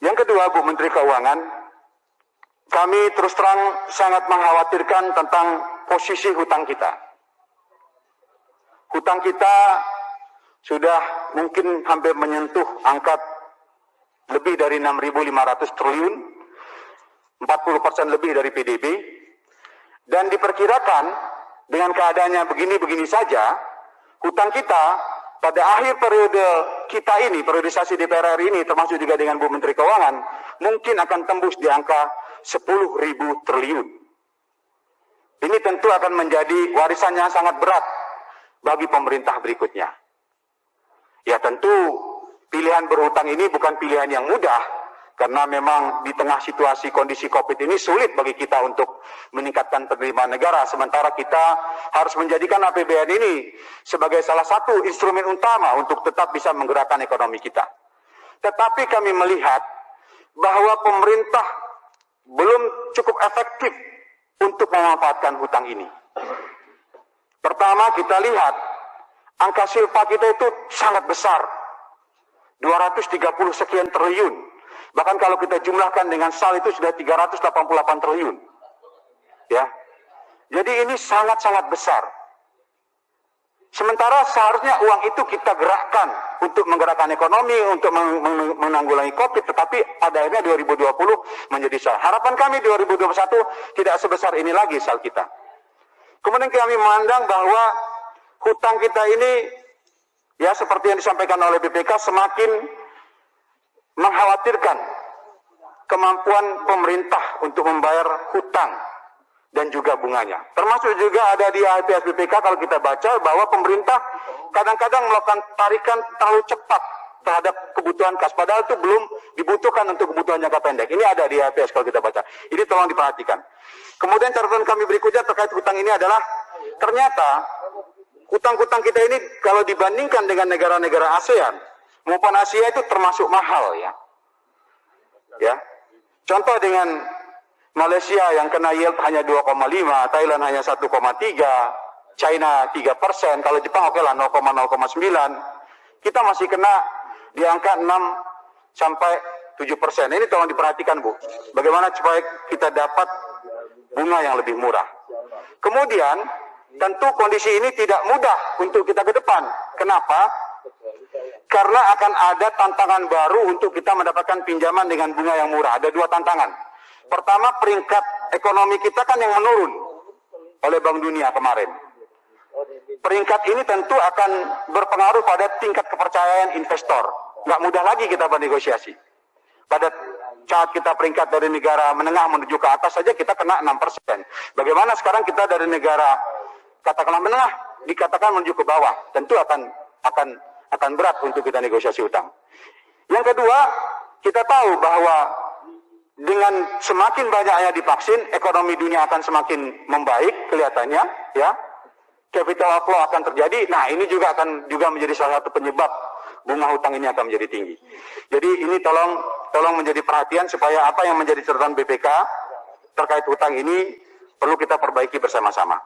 Yang kedua, Bu Menteri Keuangan, kami terus terang sangat mengkhawatirkan tentang posisi hutang kita. Hutang kita sudah mungkin hampir menyentuh angka lebih dari 6.500 triliun, 40% lebih dari PDB, dan diperkirakan dengan keadaannya begini-begini saja, hutang kita pada akhir periode kita ini, periodisasi DPR RI ini, termasuk juga dengan Bu Menteri Keuangan, mungkin akan tembus di angka 10.000 triliun. Ini tentu akan menjadi warisannya sangat berat bagi pemerintah berikutnya. Ya tentu pilihan berhutang ini bukan pilihan yang mudah, karena memang di tengah situasi kondisi COVID ini sulit bagi kita untuk meningkatkan penerimaan negara, sementara kita harus menjadikan APBN ini sebagai salah satu instrumen utama untuk tetap bisa menggerakkan ekonomi kita. Tetapi kami melihat bahwa pemerintah belum cukup efektif untuk memanfaatkan hutang ini. Pertama, kita lihat angka silpa kita itu sangat besar, 230 sekian triliun. Bahkan kalau kita jumlahkan dengan SAL itu sudah 388 triliun. Ya. Jadi ini sangat-sangat besar. Sementara seharusnya uang itu kita gerakkan untuk menggerakkan ekonomi, untuk menanggulangi COVID, tetapi pada akhirnya 2020 menjadi SAL. Harapan kami 2021 tidak sebesar ini lagi SAL kita. Kemudian kami memandang bahwa hutang kita ini, ya seperti yang disampaikan oleh BPK, semakin mengkhawatirkan kemampuan pemerintah untuk membayar hutang dan juga bunganya. Termasuk juga ada di APS BPK kalau kita baca bahwa pemerintah kadang-kadang melakukan tarikan terlalu cepat terhadap kebutuhan kas, padahal itu belum dibutuhkan untuk kebutuhan jangka pendek. Ini ada di APS kalau kita baca. Ini tolong diperhatikan. Kemudian catatan kami berikutnya terkait hutang ini adalah ternyata hutang-hutang kita ini kalau dibandingkan dengan negara-negara ASEAN maupun Asia itu termasuk mahal ya. Ya. Contoh dengan Malaysia yang kena yield hanya 2,5, Thailand hanya 1,3, China 3%, kalau Jepang oke lah 0,09. Kita masih kena di angka 6 sampai 7%. Ini tolong diperhatikan Bu. Bagaimana supaya kita dapat bunga yang lebih murah. Kemudian tentu kondisi ini tidak mudah untuk kita ke depan. Kenapa? Karena akan ada tantangan baru untuk kita mendapatkan pinjaman dengan bunga yang murah. Ada dua tantangan. Pertama, peringkat ekonomi kita kan yang menurun oleh Bank Dunia kemarin. Peringkat ini tentu akan berpengaruh pada tingkat kepercayaan investor. Nggak mudah lagi kita bernegosiasi. Pada saat kita peringkat dari negara menengah menuju ke atas saja kita kena 6%. Bagaimana sekarang kita dari negara katakanlah menengah dikatakan menuju ke bawah, tentu akan berat untuk kita negosiasi utang. Yang kedua, kita tahu bahwa dengan semakin banyaknya divaksin, ekonomi dunia akan semakin membaik kelihatannya, ya. Capital outflow akan terjadi. Nah, ini juga akan menjadi salah satu penyebab bunga hutang ini akan menjadi tinggi. Jadi ini tolong menjadi perhatian supaya apa yang menjadi catatan BPK terkait hutang ini perlu kita perbaiki bersama-sama.